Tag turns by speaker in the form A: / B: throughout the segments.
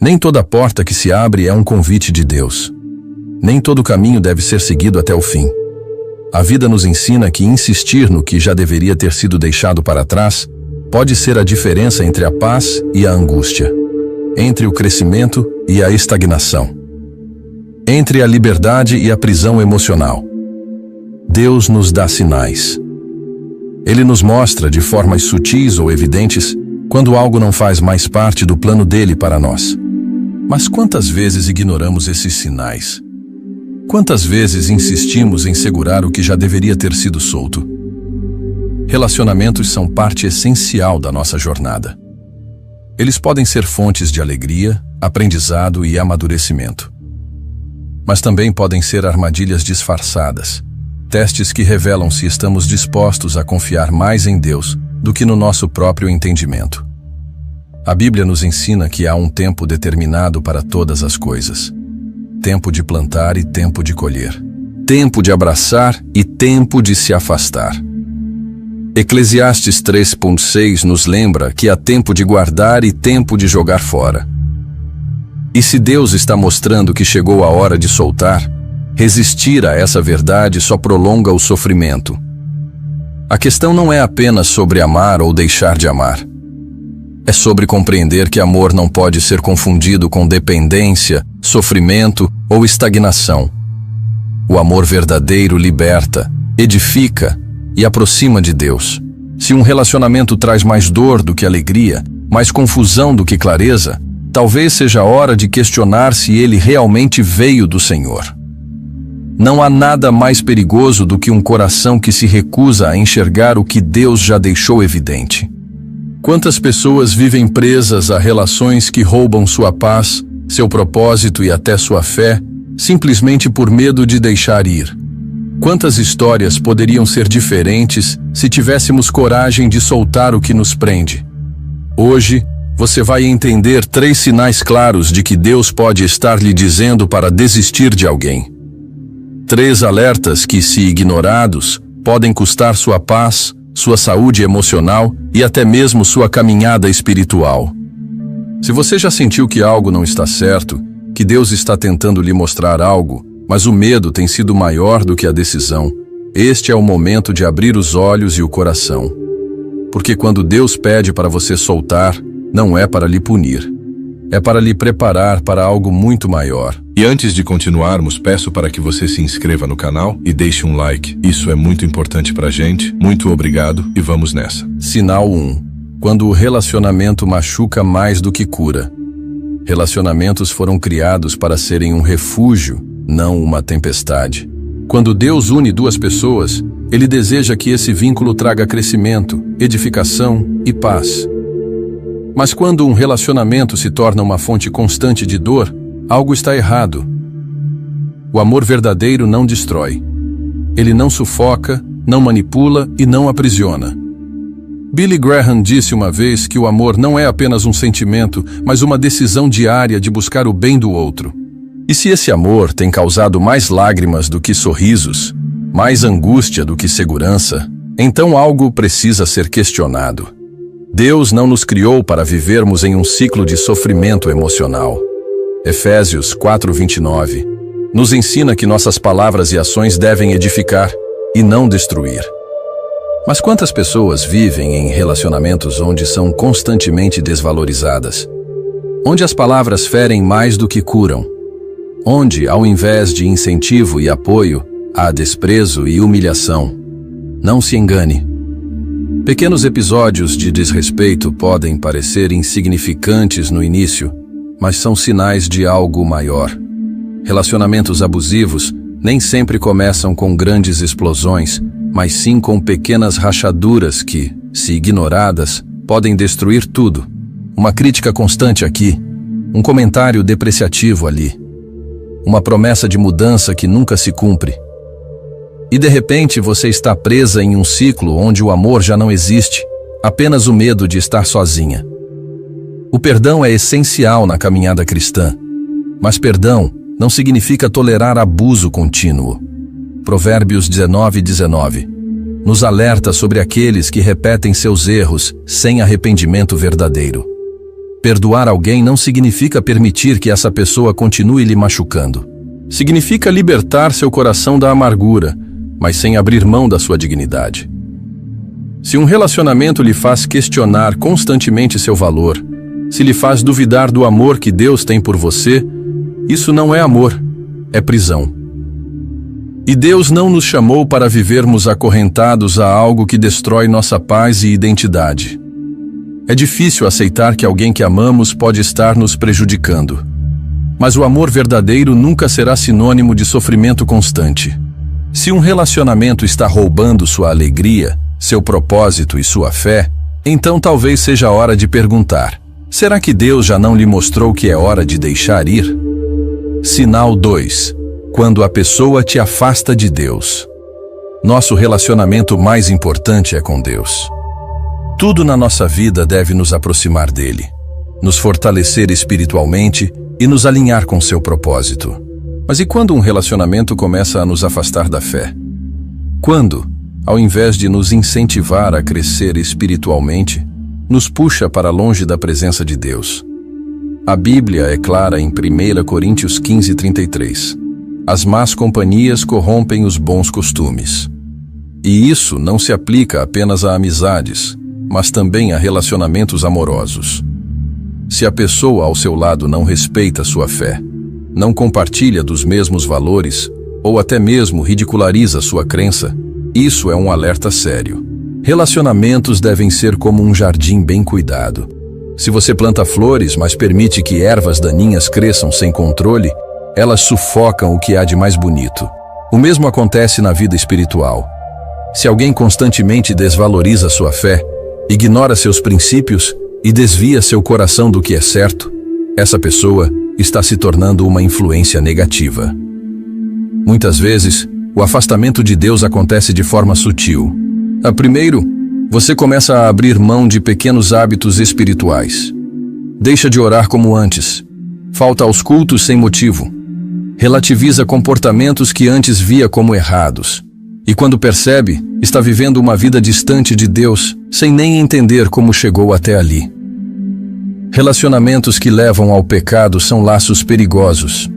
A: Nem toda porta que se abre é um convite de Deus. Nem todo caminho deve ser seguido até o fim. A vida nos ensina que insistir no que já deveria ter sido deixado para trás pode ser a diferença entre a paz e a angústia, entre o crescimento e a estagnação, entre a liberdade e a prisão emocional. Deus nos dá sinais. Ele nos mostra de formas sutis ou evidentes quando algo não faz mais parte do plano dele para nós. Mas quantas vezes ignoramos esses sinais? Quantas vezes insistimos em segurar o que já deveria ter sido solto? Relacionamentos são parte essencial da nossa jornada. Eles podem ser fontes de alegria, aprendizado e amadurecimento. Mas também podem ser armadilhas disfarçadas, testes que revelam se estamos dispostos a confiar mais em Deus do que no nosso próprio entendimento. A Bíblia nos ensina que há um tempo determinado para todas as coisas. Tempo de plantar e tempo de colher. Tempo de abraçar e tempo de se afastar. Eclesiastes 3:6 nos lembra que há tempo de guardar e tempo de jogar fora. E se Deus está mostrando que chegou a hora de soltar, resistir a essa verdade só prolonga o sofrimento. A questão não é apenas sobre amar ou deixar de amar. É sobre compreender que amor não pode ser confundido com dependência, sofrimento ou estagnação. O amor verdadeiro liberta, edifica e aproxima de Deus. Se um relacionamento traz mais dor do que alegria, mais confusão do que clareza, talvez seja a hora de questionar se ele realmente veio do Senhor. Não há nada mais perigoso do que um coração que se recusa a enxergar o que Deus já deixou evidente. Quantas pessoas vivem presas a relações que roubam sua paz, seu propósito e até sua fé, simplesmente por medo de deixar ir? Quantas histórias poderiam ser diferentes se tivéssemos coragem de soltar o que nos prende? Hoje, você vai entender 3 sinais claros de que Deus pode estar lhe dizendo para desistir de alguém. 3 alertas que, se ignorados, podem custar sua paz, sua saúde emocional e até mesmo sua caminhada espiritual. Se você já sentiu que algo não está certo, que Deus está tentando lhe mostrar algo, mas o medo tem sido maior do que a decisão, este é o momento de abrir os olhos e o coração. Porque quando Deus pede para você soltar, não é para lhe punir. É para lhe preparar para algo muito maior.
B: E antes de continuarmos, peço para que você se inscreva no canal e deixe um like. Isso é muito importante pra gente. Muito obrigado e vamos nessa.
A: Sinal 1. Quando o relacionamento machuca mais do que cura. Relacionamentos foram criados para serem um refúgio, não uma tempestade. Quando Deus une 2 pessoas, Ele deseja que esse vínculo traga crescimento, edificação e paz. Mas quando um relacionamento se torna uma fonte constante de dor, algo está errado. O amor verdadeiro não destrói. Ele não sufoca, não manipula e não aprisiona. Billy Graham disse uma vez que o amor não é apenas um sentimento, mas uma decisão diária de buscar o bem do outro. E se esse amor tem causado mais lágrimas do que sorrisos, mais angústia do que segurança, então algo precisa ser questionado. Deus não nos criou para vivermos em um ciclo de sofrimento emocional. Efésios 4:29 nos ensina que nossas palavras e ações devem edificar e não destruir. Mas quantas pessoas vivem em relacionamentos onde são constantemente desvalorizadas? Onde as palavras ferem mais do que curam? Onde, ao invés de incentivo e apoio, há desprezo e humilhação? Não se engane. Pequenos episódios de desrespeito podem parecer insignificantes no início, mas são sinais de algo maior. Relacionamentos abusivos nem sempre começam com grandes explosões, mas sim com pequenas rachaduras que, se ignoradas, podem destruir tudo. Uma crítica constante aqui, um comentário depreciativo ali, uma promessa de mudança que nunca se cumpre. E de repente você está presa em um ciclo onde o amor já não existe, apenas o medo de estar sozinha. O perdão é essencial na caminhada cristã, mas perdão não significa tolerar abuso contínuo. Provérbios 19:19 nos alerta sobre aqueles que repetem seus erros sem arrependimento verdadeiro. Perdoar alguém não significa permitir que essa pessoa continue lhe machucando. Significa libertar seu coração da amargura, mas sem abrir mão da sua dignidade. Se um relacionamento lhe faz questionar constantemente seu valor, se lhe faz duvidar do amor que Deus tem por você, isso não é amor, é prisão. E Deus não nos chamou para vivermos acorrentados a algo que destrói nossa paz e identidade. É difícil aceitar que alguém que amamos pode estar nos prejudicando. Mas o amor verdadeiro nunca será sinônimo de sofrimento constante. Se um relacionamento está roubando sua alegria, seu propósito e sua fé, então talvez seja a hora de perguntar: será que Deus já não lhe mostrou que é hora de deixar ir? Sinal 2. Quando a pessoa te afasta de Deus. Nosso relacionamento mais importante é com Deus. Tudo na nossa vida deve nos aproximar dele, nos fortalecer espiritualmente e nos alinhar com seu propósito. Mas e quando um relacionamento começa a nos afastar da fé? Quando, ao invés de nos incentivar a crescer espiritualmente, nos puxa para longe da presença de Deus? A Bíblia é clara em 1 Coríntios 15:33. As más companhias corrompem os bons costumes. E isso não se aplica apenas a amizades, mas também a relacionamentos amorosos. Se a pessoa ao seu lado não respeita sua fé, não compartilha dos mesmos valores, ou até mesmo ridiculariza sua crença, isso é um alerta sério. Relacionamentos devem ser como um jardim bem cuidado. Se você planta flores, mas permite que ervas daninhas cresçam sem controle, elas sufocam o que há de mais bonito. O mesmo acontece na vida espiritual. Se alguém constantemente desvaloriza sua fé, ignora seus princípios e desvia seu coração do que é certo, essa pessoa está se tornando uma influência negativa. Muitas vezes, o afastamento de Deus acontece de forma sutil. Primeiro, você começa a abrir mão de pequenos hábitos espirituais. Deixa de orar como antes. Falta aos cultos sem motivo. Relativiza comportamentos que antes via como errados. E quando percebe, está vivendo uma vida distante de Deus, sem nem entender como chegou até ali. Relacionamentos que levam ao pecado são laços perigosos.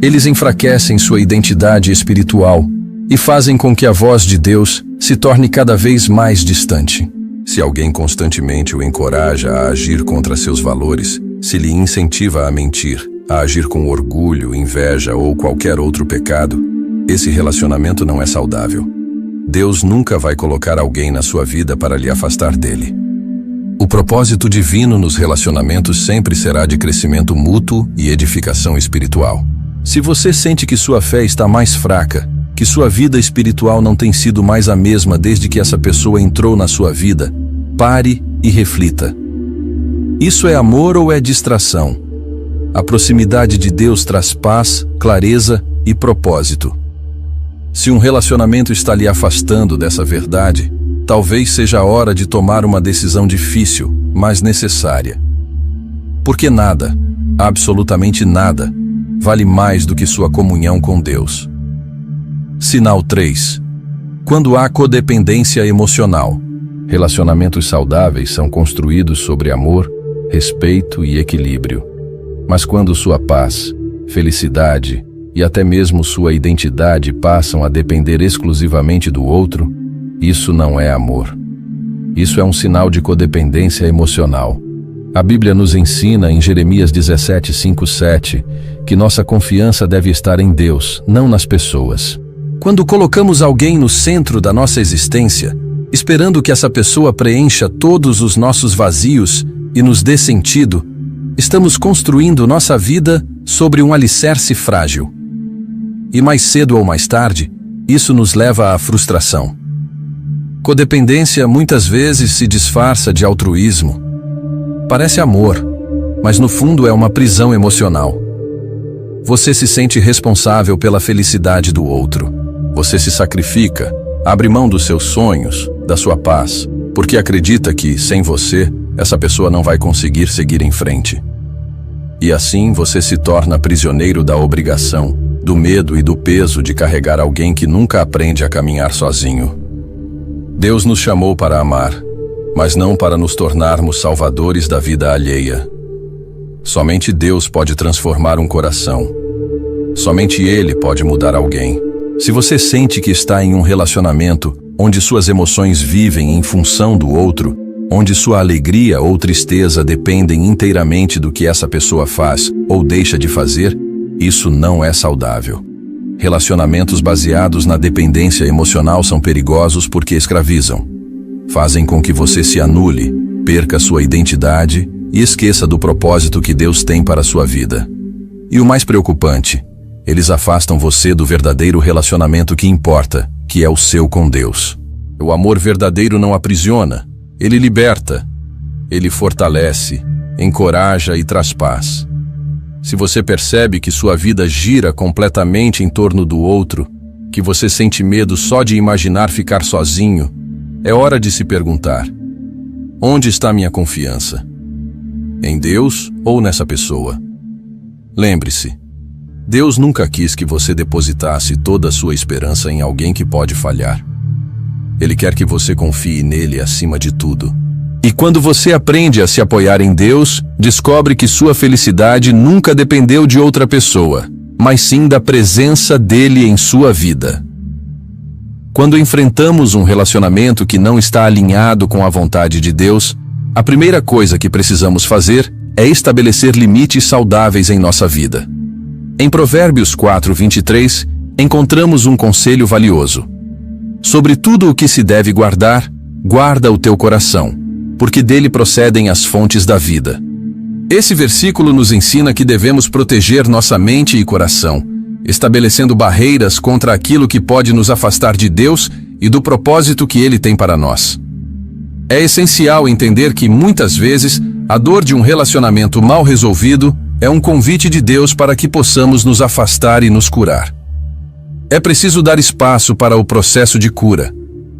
A: Eles enfraquecem sua identidade espiritual e fazem com que a voz de Deus se torne cada vez mais distante. Se alguém constantemente o encoraja a agir contra seus valores, se lhe incentiva a mentir, a agir com orgulho, inveja ou qualquer outro pecado, esse relacionamento não é saudável. Deus nunca vai colocar alguém na sua vida para lhe afastar dele. O propósito divino nos relacionamentos sempre será de crescimento mútuo e edificação espiritual. Se você sente que sua fé está mais fraca, que sua vida espiritual não tem sido mais a mesma desde que essa pessoa entrou na sua vida, pare e reflita. Isso é amor ou é distração? A proximidade de Deus traz paz, clareza e propósito. Se um relacionamento está lhe afastando dessa verdade, talvez seja a hora de tomar uma decisão difícil, mas necessária. Porque nada, absolutamente nada, vale mais do que sua comunhão com Deus. Sinal 3. Quando há codependência emocional. Relacionamentos saudáveis são construídos sobre amor, respeito e equilíbrio. Mas quando sua paz, felicidade e até mesmo sua identidade passam a depender exclusivamente do outro, isso não é amor. Isso é um sinal de codependência emocional. A Bíblia nos ensina em Jeremias 17:5-7 que nossa confiança deve estar em Deus, não nas pessoas. Quando colocamos alguém no centro da nossa existência, esperando que essa pessoa preencha todos os nossos vazios e nos dê sentido, estamos construindo nossa vida sobre um alicerce frágil. E mais cedo ou mais tarde, isso nos leva à frustração. Codependência muitas vezes se disfarça de altruísmo. Parece amor, mas no fundo é uma prisão emocional. Você se sente responsável pela felicidade do outro. Você se sacrifica, abre mão dos seus sonhos, da sua paz, porque acredita que, sem você, essa pessoa não vai conseguir seguir em frente. E assim você se torna prisioneiro da obrigação, do medo e do peso de carregar alguém que nunca aprende a caminhar sozinho. Deus nos chamou para amar, mas não para nos tornarmos salvadores da vida alheia. Somente Deus pode transformar um coração. Somente Ele pode mudar alguém. Se você sente que está em um relacionamento onde suas emoções vivem em função do outro, onde sua alegria ou tristeza dependem inteiramente do que essa pessoa faz ou deixa de fazer, isso não é saudável. Relacionamentos baseados na dependência emocional são perigosos porque escravizam. Fazem com que você se anule, perca sua identidade e esqueça do propósito que Deus tem para a sua vida. E o mais preocupante, eles afastam você do verdadeiro relacionamento que importa, que é o seu com Deus. O amor verdadeiro não aprisiona, ele liberta, ele fortalece, encoraja e traz paz. Se você percebe que sua vida gira completamente em torno do outro, que você sente medo só de imaginar ficar sozinho, é hora de se perguntar: onde está minha confiança? Em Deus ou nessa pessoa? Lembre-se, Deus nunca quis que você depositasse toda a sua esperança em alguém que pode falhar. Ele quer que você confie nele acima de tudo. E quando você aprende a se apoiar em Deus, descobre que sua felicidade nunca dependeu de outra pessoa, mas sim da presença dele em sua vida. Quando enfrentamos um relacionamento que não está alinhado com a vontade de Deus, a primeira coisa que precisamos fazer é estabelecer limites saudáveis em nossa vida. Em Provérbios 4:23, encontramos um conselho valioso. Sobre tudo o que se deve guardar, guarda o teu coração, porque dele procedem as fontes da vida. Esse versículo nos ensina que devemos proteger nossa mente e coração, estabelecendo barreiras contra aquilo que pode nos afastar de Deus e do propósito que Ele tem para nós. É essencial entender que, muitas vezes, a dor de um relacionamento mal resolvido é um convite de Deus para que possamos nos afastar e nos curar. É preciso dar espaço para o processo de cura,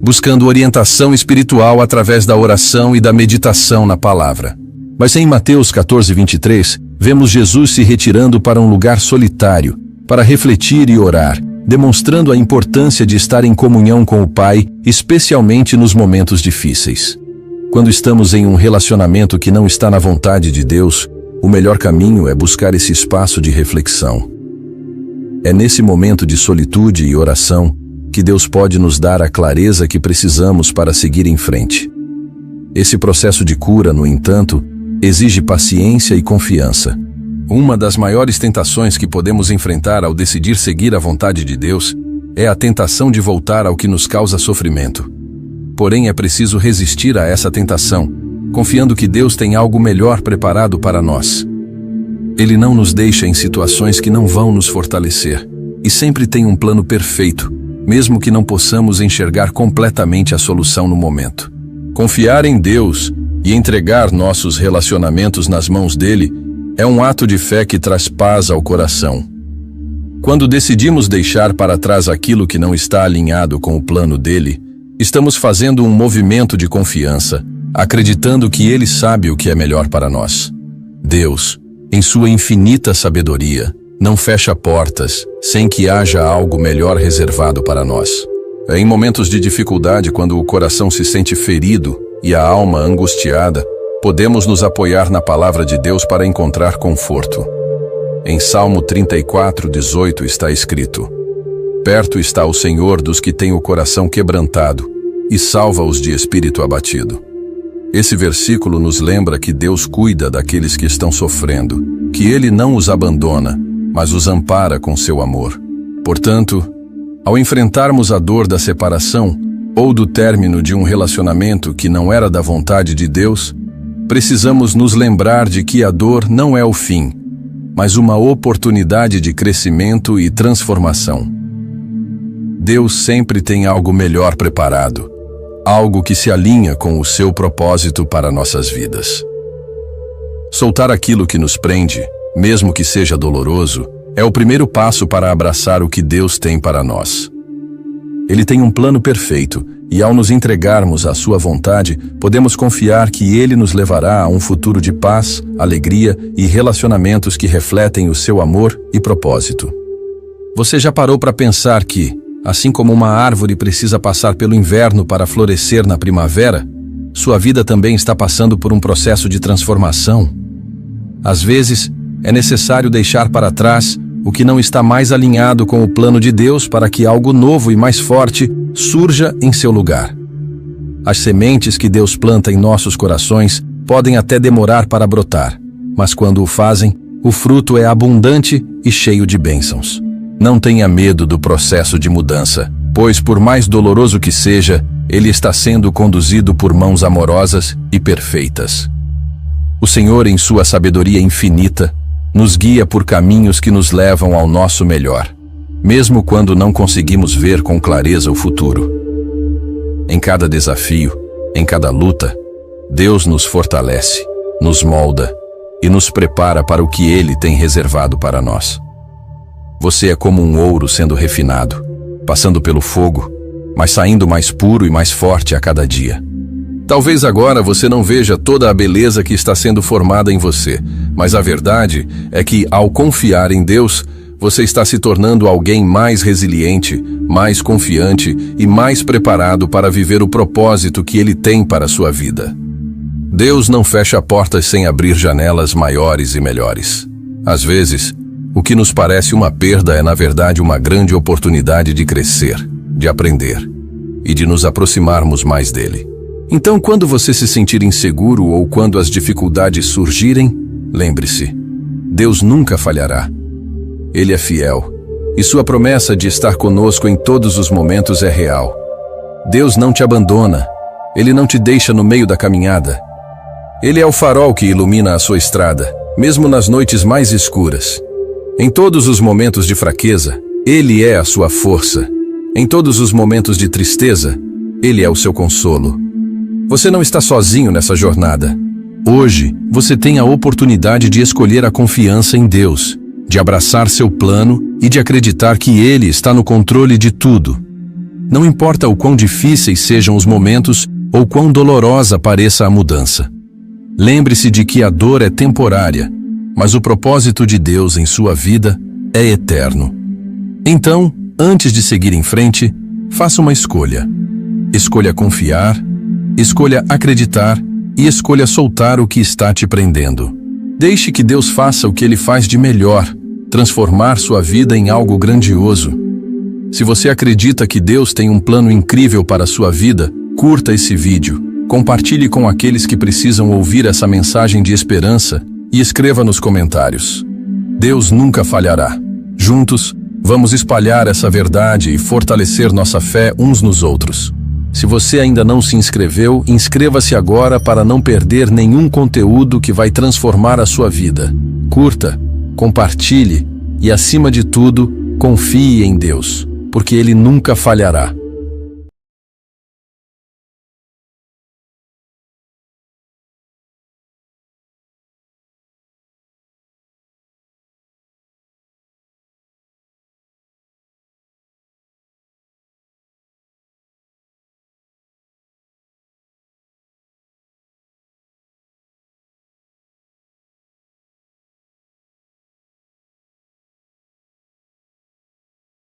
A: buscando orientação espiritual através da oração e da meditação na palavra. Mas em Mateus 14:23, vemos Jesus se retirando para um lugar solitário, para refletir e orar, demonstrando a importância de estar em comunhão com o Pai, especialmente nos momentos difíceis. Quando estamos em um relacionamento que não está na vontade de Deus, o melhor caminho é buscar esse espaço de reflexão. É nesse momento de solitude e oração que Deus pode nos dar a clareza que precisamos para seguir em frente. Esse processo de cura, no entanto, exige paciência e confiança. Uma das maiores tentações que podemos enfrentar ao decidir seguir a vontade de Deus é a tentação de voltar ao que nos causa sofrimento. Porém, é preciso resistir a essa tentação, confiando que Deus tem algo melhor preparado para nós. Ele não nos deixa em situações que não vão nos fortalecer, e sempre tem um plano perfeito, mesmo que não possamos enxergar completamente a solução no momento. Confiar em Deus e entregar nossos relacionamentos nas mãos dele é um ato de fé que traz paz ao coração. Quando decidimos deixar para trás aquilo que não está alinhado com o plano dele, estamos fazendo um movimento de confiança, acreditando que ele sabe o que é melhor para nós. Deus, em sua infinita sabedoria, não fecha portas sem que haja algo melhor reservado para nós. É em momentos de dificuldade, quando o coração se sente ferido e a alma angustiada, podemos nos apoiar na palavra de Deus para encontrar conforto. Em Salmo 34:18 está escrito: perto está o Senhor dos que têm o coração quebrantado e salva-os de espírito abatido. Esse versículo nos lembra que Deus cuida daqueles que estão sofrendo, que Ele não os abandona, mas os ampara com seu amor. Portanto, ao enfrentarmos a dor da separação ou do término de um relacionamento que não era da vontade de Deus, precisamos nos lembrar de que a dor não é o fim, mas uma oportunidade de crescimento e transformação. Deus sempre tem algo melhor preparado, algo que se alinha com o seu propósito para nossas vidas. Soltar aquilo que nos prende, mesmo que seja doloroso, é o primeiro passo para abraçar o que Deus tem para nós. Ele tem um plano perfeito, e ao nos entregarmos à sua vontade, podemos confiar que Ele nos levará a um futuro de paz, alegria e relacionamentos que refletem o seu amor e propósito. Você já parou para pensar que, assim como uma árvore precisa passar pelo inverno para florescer na primavera, Sua vida também está passando por um processo de transformação. Às vezes, é necessário deixar para trás o que não está mais alinhado com o plano de Deus para que algo novo e mais forte surja em seu lugar. As sementes que Deus planta em nossos corações podem até demorar para brotar, mas quando o fazem, o fruto é abundante e cheio de bênçãos. Não tenha medo do processo de mudança, pois por mais doloroso que seja, ele está sendo conduzido por mãos amorosas e perfeitas. O Senhor, em sua sabedoria infinita, nos guia por caminhos que nos levam ao nosso melhor, mesmo quando não conseguimos ver com clareza o futuro. Em cada desafio, em cada luta, Deus nos fortalece, nos molda e nos prepara para o que Ele tem reservado para nós. Você é como um ouro sendo refinado, passando pelo fogo, mas saindo mais puro e mais forte a cada dia. Talvez agora você não veja toda a beleza que está sendo formada em você, mas a verdade é que, ao confiar em Deus, você está se tornando alguém mais resiliente, mais confiante e mais preparado para viver o propósito que Ele tem para a sua vida. Deus não fecha portas sem abrir janelas maiores e melhores. Às vezes, o que nos parece uma perda é, na verdade, uma grande oportunidade de crescer, de aprender e de nos aproximarmos mais dele. Então, quando você se sentir inseguro ou quando as dificuldades surgirem, lembre-se, Deus nunca falhará. Ele é fiel, e sua promessa de estar conosco em todos os momentos é real. Deus não te abandona, Ele não te deixa no meio da caminhada. Ele é o farol que ilumina a sua estrada, mesmo nas noites mais escuras. Em todos os momentos de fraqueza, Ele é a sua força. Em todos os momentos de tristeza, Ele é o seu consolo. Você não está sozinho nessa jornada. Hoje, você tem a oportunidade de escolher a confiança em Deus, de abraçar seu plano e de acreditar que Ele está no controle de tudo. Não importa o quão difíceis sejam os momentos ou quão dolorosa pareça a mudança. Lembre-se de que a dor é temporária, mas o propósito de Deus em sua vida é eterno. Então, antes de seguir em frente, faça uma escolha. Escolha confiar, escolha acreditar e escolha soltar o que está te prendendo. Deixe que Deus faça o que Ele faz de melhor, transformar sua vida em algo grandioso. Se você acredita que Deus tem um plano incrível para a sua vida, curta esse vídeo, compartilhe com aqueles que precisam ouvir essa mensagem de esperança e escreva nos comentários. Deus nunca falhará. Juntos, vamos espalhar essa verdade e fortalecer nossa fé uns nos outros. Se você ainda não se inscreveu, inscreva-se agora para não perder nenhum conteúdo que vai transformar a sua vida. Curta, compartilhe e, acima de tudo, confie em Deus, porque Ele nunca falhará.